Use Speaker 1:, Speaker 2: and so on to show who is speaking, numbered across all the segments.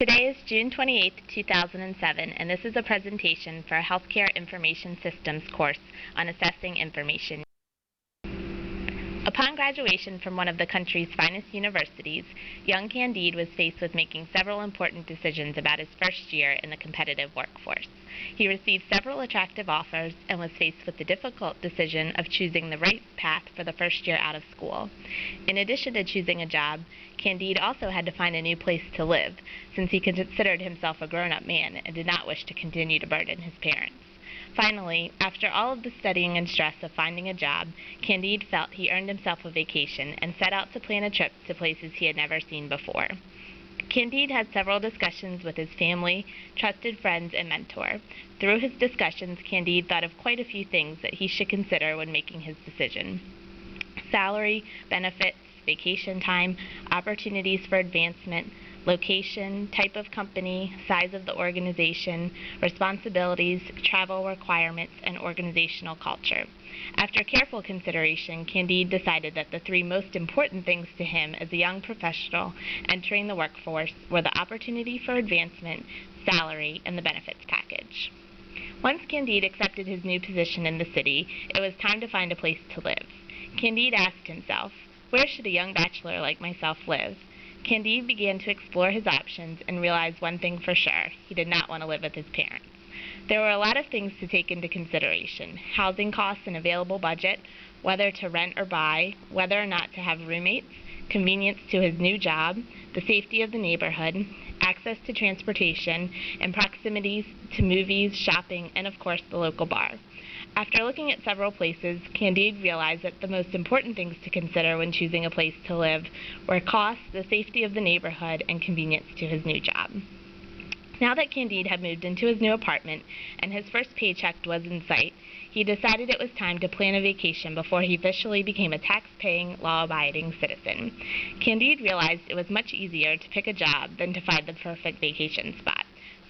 Speaker 1: Today is June 28, 2007, and this is a presentation for a Healthcare Information Systems course on assessing information. Upon graduation from one of the country's finest universities, young Candide was faced with making several important decisions about his first year in the competitive workforce. He received several attractive offers and was faced with the difficult decision of choosing the right path for the first year out of school. In addition to choosing a job, Candide also had to find a new place to live, since he considered himself a grown-up man and did not wish to continue to burden his parents. Finally, after all of the studying and stress of finding a job, Candide felt he earned himself a vacation and set out to plan a trip to places he had never seen before. Candide had several discussions with his family, trusted friends, and mentor. Through his discussions, Candide thought of quite a few things that he should consider when making his decision: salary, benefits, vacation time, opportunities for advancement, location, type of company, size of the organization, responsibilities, travel requirements, and organizational culture. After careful consideration, Candide decided that the three most important things to him as a young professional entering the workforce were the opportunity for advancement, salary, and the benefits package. Once Candide accepted his new position in the city, it was time to find a place to live. Candide asked himself, "Where should a young bachelor like myself live?" Candide began to explore his options and realized one thing for sure: he did not want to live with his parents. There were a lot of things to take into consideration: housing costs and available budget, whether to rent or buy, whether or not to have roommates, convenience to his new job, the safety of the neighborhood, access to transportation, and proximities to movies, shopping, and of course the local bar. After looking at several places, Candide realized that the most important things to consider when choosing a place to live were cost, the safety of the neighborhood, and convenience to his new job. Now that Candide had moved into his new apartment and his first paycheck was in sight, he decided it was time to plan a vacation before he officially became a tax-paying, law-abiding citizen. Candide realized it was much easier to pick a job than to find the perfect vacation spot.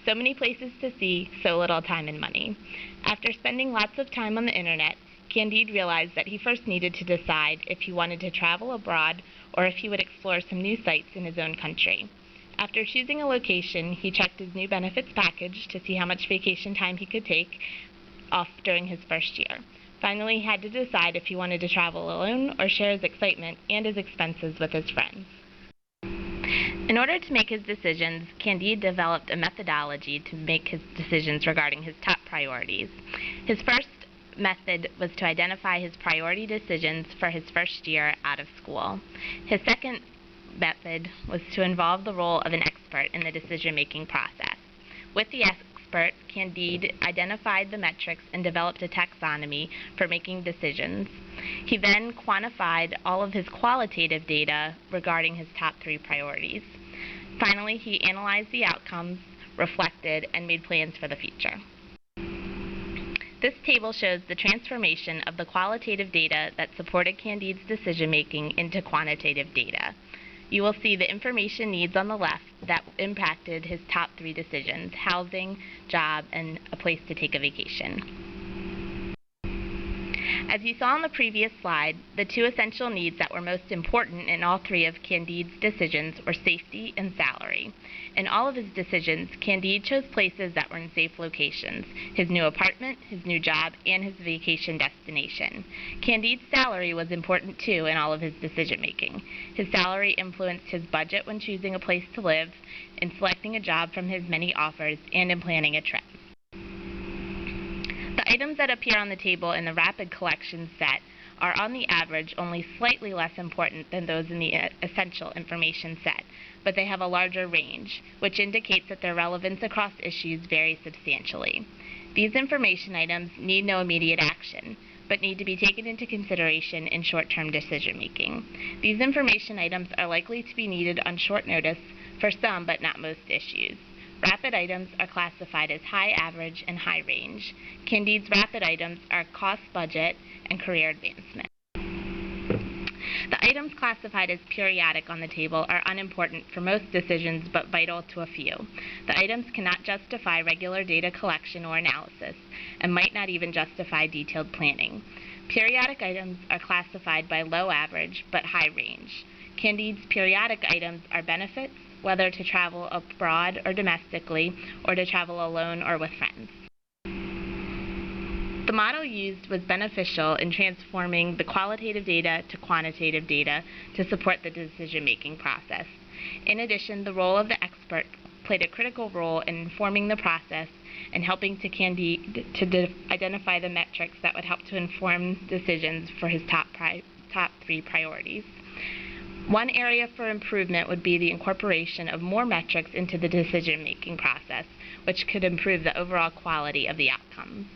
Speaker 1: So many places to see, so little time and money. After spending lots of time on the internet, Candide realized that he first needed to decide if he wanted to travel abroad or if he would explore some new sites in his own country. After choosing a location, he checked his new benefits package to see how much vacation time he could take off during his first year. Finally, he had to decide if he wanted to travel alone or share his excitement and his expenses with his friends. In order to make his decisions, Candide developed a methodology to make his decisions regarding his top priorities. His first method was to identify his priority decisions for his first year out of school. His second method was to involve the role of an expert in the decision-making process. With the expert, Candide identified the metrics and developed a taxonomy for making decisions. He then quantified all of his qualitative data regarding his top three priorities. Finally, he analyzed the outcomes, reflected, and made plans for the future. This table shows the transformation of the qualitative data that supported Candide's decision-making into quantitative data. You will see the information needs on the left that impacted his top three decisions: housing, job, and a place to take a vacation. As you saw on the previous slide, the two essential needs that were most important in all three of Candide's decisions were safety and salary. In all of his decisions, Candide chose places that were in safe locations: his new apartment, his new job, and his vacation destination. Candide's salary was important too in all of his decision-making. His salary influenced his budget when choosing a place to live, in selecting a job from his many offers, and in planning a trip. The items that appear on the table in the rapid collection set are on the average only slightly less important than those in the essential information set, but they have a larger range, which indicates that their relevance across issues varies substantially. These information items need no immediate action, but need to be taken into consideration in short-term decision-making. These information items are likely to be needed on short notice for some but not most issues. Rapid items are classified as high, average, and high range. Candide's rapid items are cost, budget, and career advancement. The items classified as periodic on the table are unimportant for most decisions but vital to a few. The items cannot justify regular data collection or analysis and might not even justify detailed planning. Periodic items are classified by low, average, but high range. Candide's periodic items are benefits, whether to travel abroad or domestically, or to travel alone or with friends. The model used was beneficial in transforming the qualitative data to quantitative data to support the decision-making process. In addition, the role of the expert played a critical role in informing the process and helping Candide to identify the metrics that would help to inform decisions for his top 3 priorities. One area for improvement would be the incorporation of more metrics into the decision-making process, which could improve the overall quality of the outcomes.